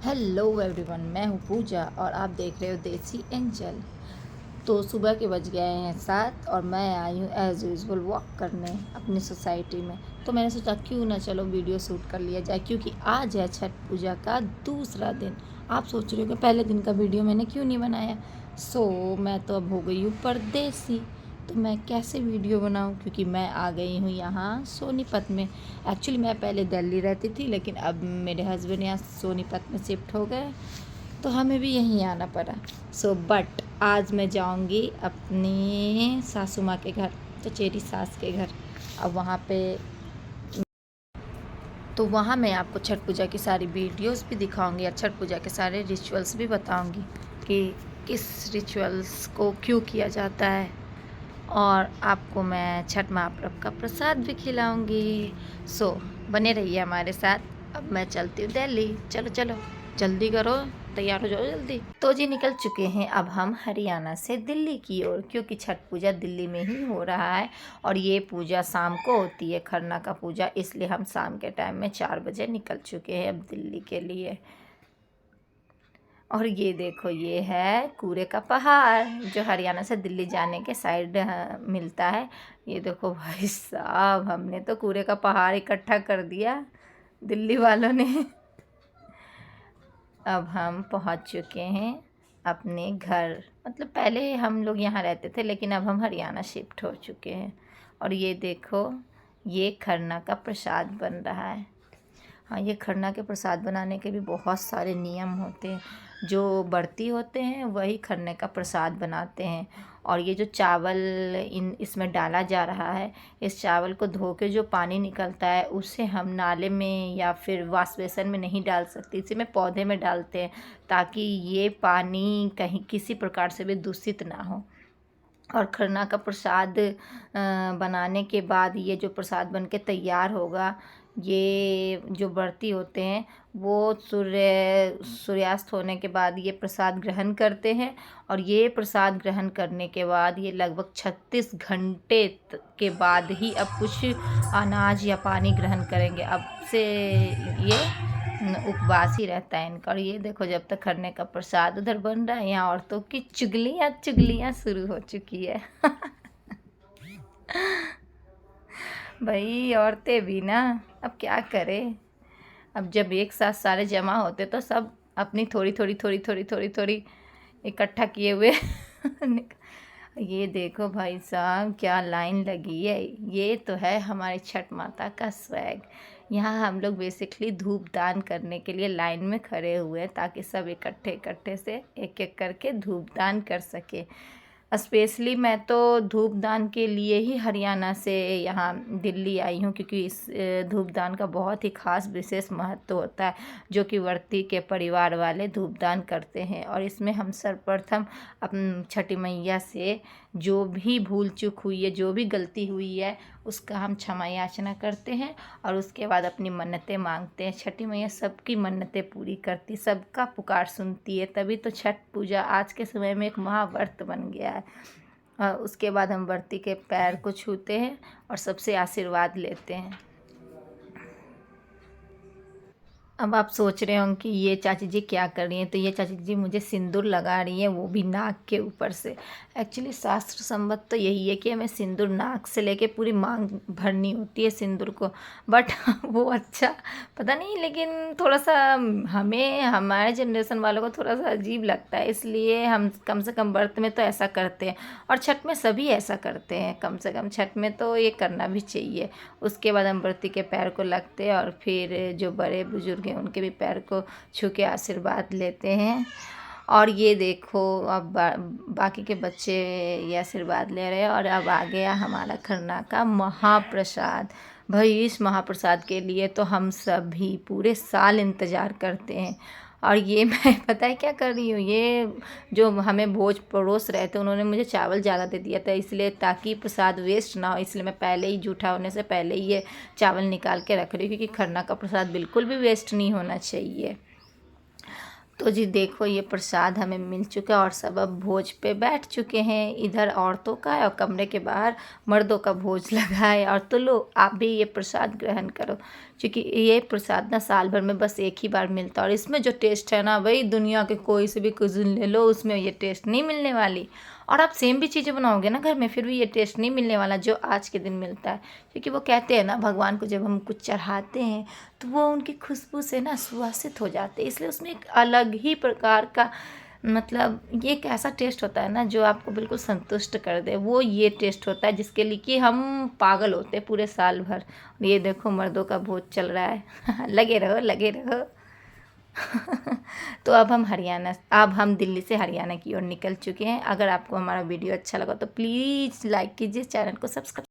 Hello everyone, मैं हूँ पूजा और आप देख रहे हो देसी एंजल। तो सुबह के बज गए हैं 7 और मैं आई हूँ एज़ यूजुअल वॉक करने अपनी सोसाइटी में। तो मैंने सोचा क्यों ना चलो वीडियो शूट कर लिया जाए, क्योंकि आज है छठ पूजा का दूसरा दिन। आप सोच रहे हो कि पहले दिन का वीडियो मैंने क्यों नहीं बनाया। मैं तो अब हो गई हूँ परदेसी, तो मैं कैसे वीडियो बनाऊँ, क्योंकि मैं आ गई हूँ यहाँ सोनीपत में। एक्चुअली मैं पहले दिल्ली रहती थी, लेकिन अब मेरे हस्बैंड यहाँ सोनीपत में शिफ्ट हो गए, तो हमें भी यहीं आना पड़ा। बट आज मैं जाऊंगी अपनी सासू माँ के घर, चचेरी सास के घर। अब वहाँ पे तो वहाँ मैं आपको छठ पूजा की सारी वीडियोस भी दिखाऊंगी और छठ पूजा के सारे रिचुअल्स भी बताऊंगी कि किस रिचुअल्स को क्यों किया जाता है, और आपको मैं छठ महापर्व का प्रसाद भी खिलाऊंगी। बने रहिए हमारे साथ। अब मैं चलती हूँ दिल्ली। चलो चलो जल्दी करो, तैयार हो जाओ जल्दी। तो जी निकल चुके हैं अब हम हरियाणा से दिल्ली की ओर, क्योंकि छठ पूजा दिल्ली में ही हो रहा है और ये पूजा शाम को होती है, खरना का पूजा। इसलिए हम शाम के टाइम में 4 बजे निकल चुके हैं अब दिल्ली के लिए। और ये देखो, ये है कूड़े का पहाड़ जो हरियाणा से दिल्ली जाने के साइड मिलता है। ये देखो भाई साहब, हमने तो कूड़े का पहाड़ इकट्ठा कर दिया दिल्ली वालों ने। अब हम पहुंच चुके हैं अपने घर। मतलब पहले हम लोग यहाँ रहते थे, लेकिन अब हम हरियाणा शिफ्ट हो चुके हैं। और ये देखो, ये खरना का प्रसाद बन रहा है। हाँ, ये खरना के प्रसाद बनाने के भी बहुत सारे नियम होते हैं। जो व्रती होते हैं वही खरने का प्रसाद बनाते हैं। और ये जो चावल इसमें डाला जा रहा है, इस चावल को धो के जो पानी निकलता है उसे हम नाले में या फिर वाश बेसन में नहीं डाल सकते, इसी में पौधे में डालते हैं, ताकि ये पानी कहीं किसी प्रकार से भी दूषित ना हो। और खरना का प्रसाद बनाने के बाद ये जो प्रसाद बन के तैयार होगा, ये जो व्रती होते हैं वो सूर्यास्त होने के बाद ये प्रसाद ग्रहण करते हैं। और ये प्रसाद ग्रहण करने के बाद ये लगभग 36 घंटे के बाद ही अब कुछ अनाज या पानी ग्रहण करेंगे। अब से ये उपवास ही रहता है इनका। और ये देखो, जब तक खरने का प्रसाद उधर बन रहा है, यहाँ औरतों की चुगलियाँ चुगलियाँ शुरू हो चुकी है। भाई औरतें भी ना, अब क्या करें। अब जब एक साथ सारे जमा होते तो सब अपनी थोड़ी थोड़ी थोड़ी थोड़ी थोड़ी थोड़ी इकट्ठा किए हुए ये देखो भाई साहब, क्या लाइन लगी है। ये तो है हमारी छठ माता का स्वैग। यहाँ हम लोग बेसिकली धूप दान करने के लिए लाइन में खड़े हुए हैं, ताकि सब इकट्ठे इकट्ठे से एक एक करके धूप दान कर सके। स्पेशली मैं तो धूप दान के लिए ही हरियाणा से यहाँ दिल्ली आई हूँ, क्योंकि इस धूप दान का बहुत ही ख़ास विशेष महत्व होता है, जो कि व्रती के परिवार वाले धूप दान करते हैं। और इसमें हम सर्वप्रथम अपन छठी मैया से जो भी भूल चूक हुई है, जो भी गलती हुई है, उसका हम क्षमा याचना करते हैं और उसके बाद अपनी मन्नतें मांगते हैं। छठी मैया सबकी मन्नतें पूरी करती, सबका पुकार सुनती है, तभी तो छठ पूजा आज के समय में एक महाव्रत बन गया है। और उसके बाद हम व्रती के पैर को छूते हैं और सबसे आशीर्वाद लेते हैं। अब आप सोच रहे होंगे कि ये चाची जी क्या कर रही हैं, तो ये चाची जी मुझे सिंदूर लगा रही हैं, वो भी नाक के ऊपर से। एक्चुअली शास्त्र सम्मत तो यही है कि हमें सिंदूर नाक से लेके पूरी मांग भरनी होती है सिंदूर को। बट वो अच्छा पता नहीं, लेकिन थोड़ा सा हमें, हमारे जनरेशन वालों को थोड़ा सा अजीब लगता है, इसलिए हम कम से कम व्रत में तो ऐसा करते हैं। और छठ में सभी ऐसा करते हैं, कम से कम छठ में तो ये करना भी चाहिए। उसके बाद हम व्रती के पैर को लगते हैं और फिर जो बड़े बुजुर्ग हैं उनके भी पैर को छू के आशीर्वाद लेते हैं। और ये देखो, अब बाकी के बच्चे ये आशीर्वाद ले रहे हैं। और अब आ गया हमारा खरना का महाप्रसाद। भाई इस महाप्रसाद के लिए तो हम सभी पूरे साल इंतज़ार करते हैं। और ये मैं पता है क्या कर रही हूँ, ये जो हमें भोज परोस रहे थे उन्होंने मुझे चावल ज़्यादा दे दिया था, इसलिए ताकि प्रसाद वेस्ट ना हो, इसलिए मैं पहले ही जूठा होने से पहले ही ये चावल निकाल के रख रही हूँ, क्योंकि खरना का प्रसाद बिल्कुल भी वेस्ट नहीं होना चाहिए। तो जी देखो ये प्रसाद हमें मिल चुका है और सब अब भोज पे बैठ चुके हैं। इधर औरतों का और कमरे के बाहर मर्दों का भोज लगा है। और तो लो आप भी ये प्रसाद ग्रहण करो, क्योंकि ये प्रसाद ना साल भर में बस एक ही बार मिलता है। और इसमें जो टेस्ट है ना भाई, दुनिया के कोई से भी कुजिन ले लो उसमें ये टेस्ट नहीं मिलने वाली। और आप सेम भी चीज़ें बनाओगे ना घर में, फिर भी ये टेस्ट नहीं मिलने वाला जो आज के दिन मिलता है। क्योंकि वो कहते हैं ना, भगवान को जब हम कुछ चढ़ाते हैं तो वो उनकी खुशबू से ना सुवासित हो जाते हैं, इसलिए उसमें एक अलग ही प्रकार का मतलब ये एक ऐसा टेस्ट होता है ना जो आपको बिल्कुल संतुष्ट कर दे। वो ये टेस्ट होता है जिसके लिए कि हम पागल होते हैं पूरे साल भर। और ये देखो मर्दों का भोज चल रहा है लगे रहो लगे रहो तो अब हम दिल्ली से हरियाणा की ओर निकल चुके हैं। अगर आपको हमारा वीडियो अच्छा लगा तो प्लीज़ लाइक कीजिए, चैनल को सब्सक्राइब